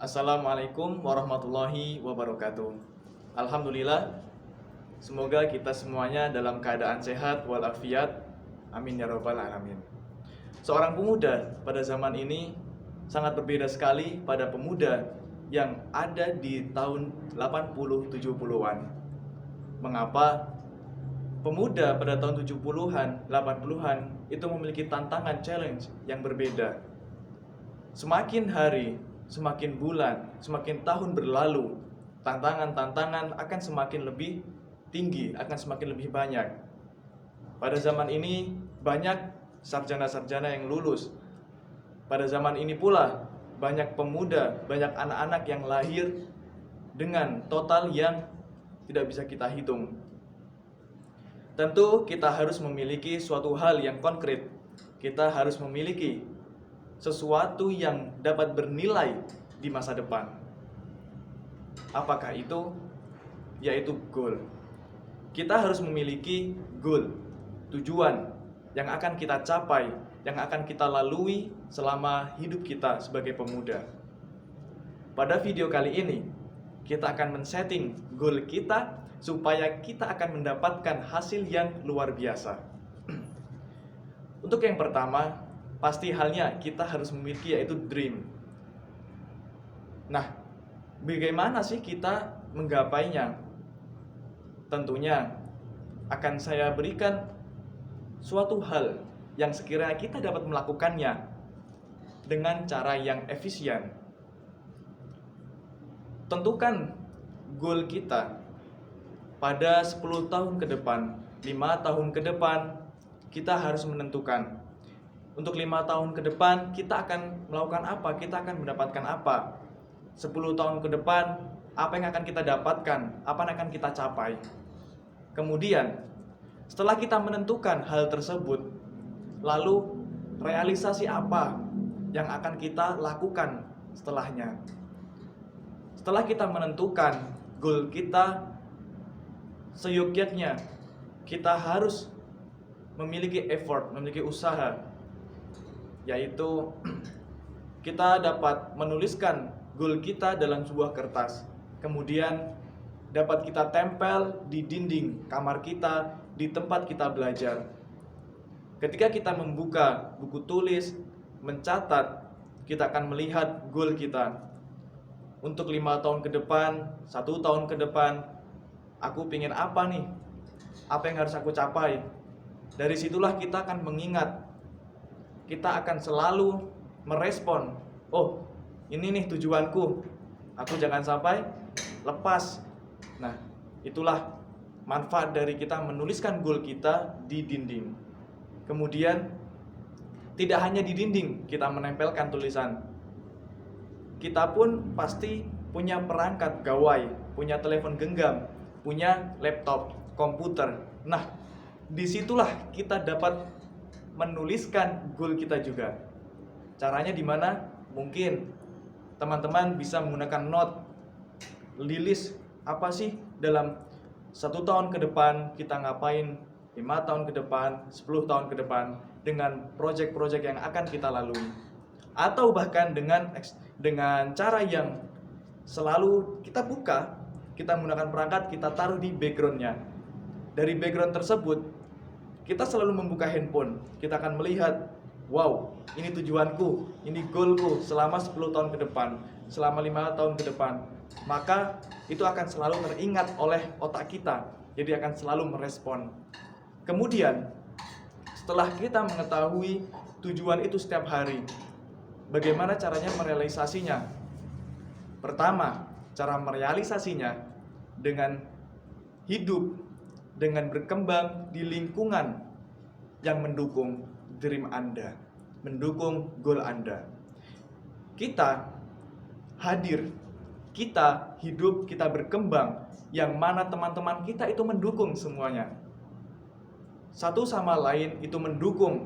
Assalamualaikum warahmatullahi wabarakatuh. Alhamdulillah, semoga kita semuanya dalam keadaan sehat walafiat. Amin ya rabbal alamin. Seorang pemuda pada zaman ini sangat berbeda sekali pada pemuda yang ada di tahun 80-70-an. Mengapa? Pemuda pada tahun 70-an, 80-an itu memiliki tantangan challenge yang berbeda. Semakin hari, semakin bulan, semakin tahun berlalu, tantangan-tantangan akan semakin lebih tinggi, akan semakin lebih banyak. Pada zaman ini banyak sarjana-sarjana yang lulus. Pada zaman ini pula banyak pemuda, banyak anak-anak yang lahir dengan total yang tidak bisa kita hitung. Tentu kita harus memiliki suatu hal yang konkret. Kita harus memiliki sesuatu yang dapat bernilai di masa depan. Apakah itu? Yaitu goal. Kita harus memiliki goal, tujuan yang akan kita capai, yang akan kita lalui selama hidup kita sebagai pemuda. Pada video kali ini, kita akan men-setting goal kita supaya kita akan mendapatkan hasil yang luar biasa. Untuk yang pertama, pasti halnya kita harus memiliki yaitu dream. Nah, bagaimana sih kita menggapainya? Tentunya akan saya berikan suatu hal yang sekiranya kita dapat melakukannya dengan cara yang efisien. Tentukan goal kita pada 10 tahun ke depan, 5 tahun ke depan, kita harus menentukan untuk 5 tahun ke depan kita akan melakukan apa, kita akan mendapatkan apa. 10 tahun ke depan, apa yang akan kita dapatkan, apa yang akan kita capai. Kemudian, setelah kita menentukan hal tersebut, lalu realisasi apa yang akan kita lakukan setelahnya. Setelah kita menentukan goal kita, seyogyanya kita harus memiliki effort, memiliki usaha, yaitu kita dapat menuliskan goal kita dalam sebuah kertas, kemudian dapat kita tempel di dinding kamar kita, di tempat kita belajar. Ketika kita membuka buku tulis, mencatat, kita akan melihat goal kita. Untuk 5 tahun ke depan, 1 tahun ke depan, aku ingin apa nih? Apa yang harus aku capai? Dari situlah kita akan mengingat, kita akan selalu merespon, oh ini nih tujuanku, aku jangan sampai lepas. Nah, itulah manfaat dari kita menuliskan goal kita di dinding. Kemudian tidak hanya di dinding kita menempelkan tulisan, kita pun pasti punya perangkat gawai, punya telepon genggam, punya laptop, komputer. Nah, disitulah kita dapat menuliskan goal kita juga. Caranya di mana? Mungkin teman-teman bisa menggunakan note, list apa sih dalam 1 tahun ke depan kita ngapain, 5 tahun ke depan, 10 tahun ke depan, dengan project-project yang akan kita lalui. Atau bahkan dengan cara yang selalu kita buka, kita menggunakan perangkat, kita taruh di backgroundnya. Dari background tersebut kita selalu membuka handphone, kita akan melihat, wow, ini tujuanku, ini goalku selama 10 tahun ke depan, selama 5 tahun ke depan. Maka itu akan selalu teringat oleh otak kita, jadi akan selalu merespon. Kemudian, setelah kita mengetahui tujuan itu setiap hari, bagaimana caranya merealisasinya? Pertama, cara merealisasinya dengan hidup, dengan berkembang di lingkungan yang mendukung dream Anda, mendukung goal Anda. Kita hadir, kita hidup, kita berkembang, yang mana teman-teman kita itu mendukung semuanya. Satu sama lain itu mendukung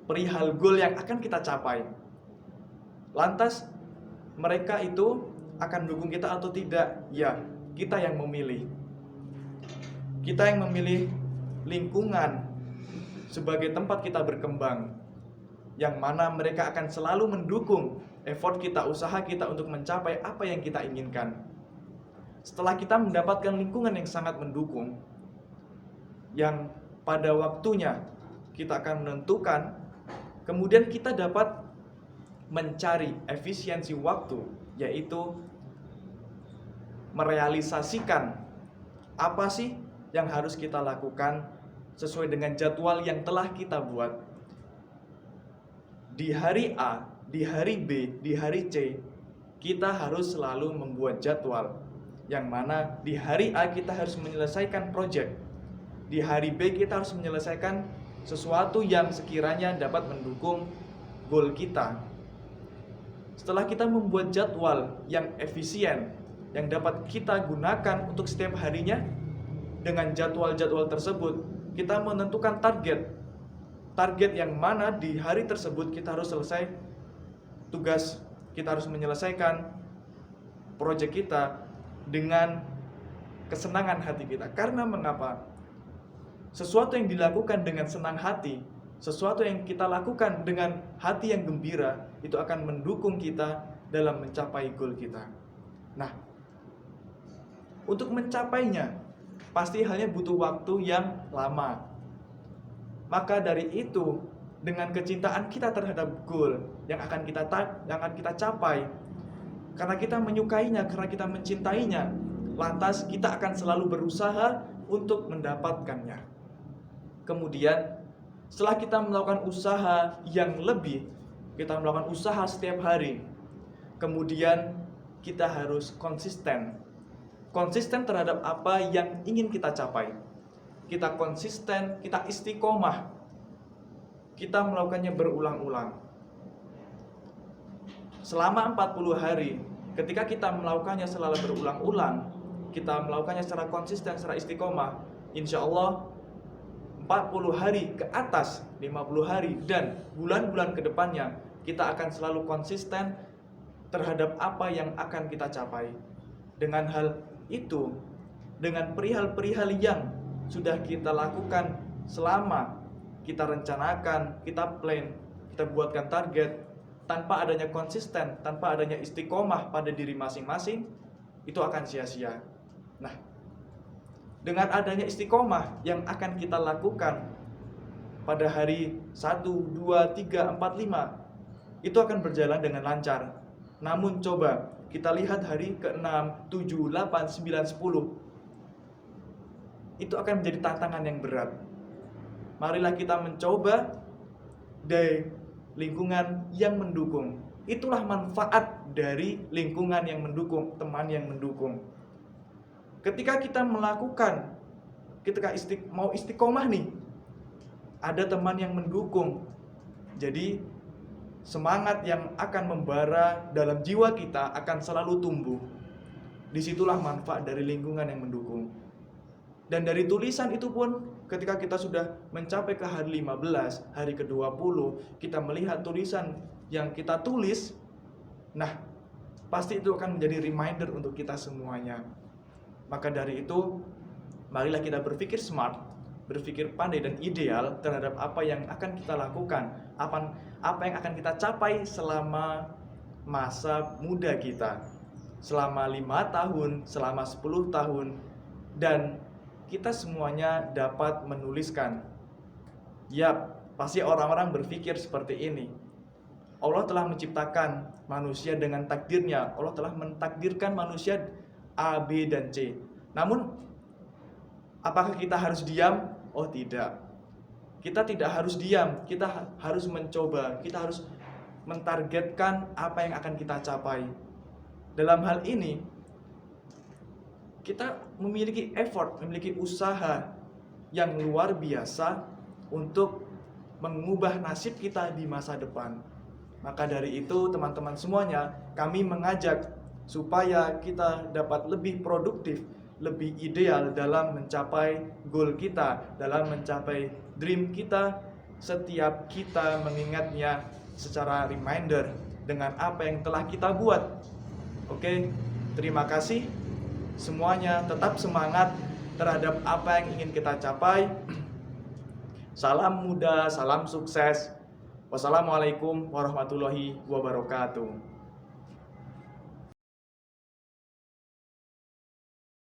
perihal goal yang akan kita capai. Lantas, mereka itu akan mendukung kita atau tidak? Ya, kita yang memilih. Kita yang memilih lingkungan sebagai tempat kita berkembang, yang mana mereka akan selalu mendukung effort kita, usaha kita untuk mencapai apa yang kita inginkan. Setelah kita mendapatkan lingkungan yang sangat mendukung, yang pada waktunya kita akan menentukan, kemudian kita dapat mencari efisiensi waktu, yaitu merealisasikan apa sih yang harus kita lakukan sesuai dengan jadwal yang telah kita buat. Di hari A, di hari B, di hari C, kita harus selalu membuat jadwal. Yang mana di hari A kita harus menyelesaikan project. Di hari B kita harus menyelesaikan sesuatu yang sekiranya dapat mendukung goal kita. Setelah kita membuat jadwal yang efisien, yang dapat kita gunakan untuk setiap harinya, dengan jadwal-jadwal tersebut, kita menentukan target yang mana di hari tersebut kita harus selesai tugas, kita harus menyelesaikan proyek kita dengan kesenangan hati kita. Karena mengapa? Sesuatu yang dilakukan dengan senang hati, sesuatu yang kita lakukan dengan hati yang gembira, itu akan mendukung kita dalam mencapai goal kita. Nah, untuk mencapainya, pasti halnya butuh waktu yang lama. Maka dari itu, dengan kecintaan kita terhadap goal yang akan kita capai, karena kita menyukainya, karena kita mencintainya, lantas kita akan selalu berusaha untuk mendapatkannya. Kemudian, setelah kita melakukan usaha yang lebih, kita melakukan usaha setiap hari, kemudian kita harus konsisten terhadap apa yang ingin kita capai. Kita konsisten, kita istiqomah, kita melakukannya berulang-ulang. Selama 40 hari, ketika kita melakukannya secara berulang-ulang, kita melakukannya secara konsisten, secara istiqomah, insya Allah 40 hari ke atas, 50 hari, dan bulan-bulan ke depannya, kita akan selalu konsisten terhadap apa yang akan kita capai. Dengan hal itu, dengan perihal-perihal yang sudah kita lakukan selama kita rencanakan, kita plan, kita buatkan target, tanpa adanya konsisten, tanpa adanya istiqomah pada diri masing-masing, itu akan sia-sia. Nah, dengan adanya istiqomah yang akan kita lakukan pada hari 1, 2, 3, 4, 5, itu akan berjalan dengan lancar. Namun coba kita lihat hari ke-6, 7, 8, 9, 10, itu akan menjadi tantangan yang berat. Marilah kita mencoba dari lingkungan yang mendukung. Itulah manfaat dari lingkungan yang mendukung, teman yang mendukung. Ketika kita melakukan, mau istiqomah nih, ada teman yang mendukung. Jadi semangat yang akan membara dalam jiwa kita akan selalu tumbuh. Disitulah manfaat dari lingkungan yang mendukung. Dan dari tulisan itu pun, ketika kita sudah mencapai ke hari 15, hari ke-20, kita melihat tulisan yang kita tulis, nah, pasti itu akan menjadi reminder untuk kita semuanya. Maka dari itu, marilah kita berpikir smart, berpikir pandai dan ideal terhadap apa yang akan kita lakukan, apa yang akan kita capai selama masa muda kita, selama 5 tahun, selama 10 tahun, dan kita semuanya dapat menuliskan. Yap, pasti orang-orang berpikir seperti ini. Allah telah menciptakan manusia dengan takdirnya. Allah telah mentakdirkan manusia A, B, dan C. Namun, apakah kita harus diam? Oh tidak. Kita tidak harus diam. Kita harus mencoba. Kita harus mentargetkan apa yang akan kita capai. Dalam hal ini, kita memiliki effort, memiliki usaha yang luar biasa untuk mengubah nasib kita di masa depan. Maka dari itu, teman-teman semuanya, kami mengajak supaya kita dapat lebih produktif, lebih ideal dalam mencapai goal kita, dalam mencapai dream kita, setiap kita mengingatnya secara reminder dengan apa yang telah kita buat. Oke, terima kasih. Semuanya tetap semangat terhadap apa yang ingin kita capai. Salam muda, salam sukses. Wassalamualaikum warahmatullahi wabarakatuh.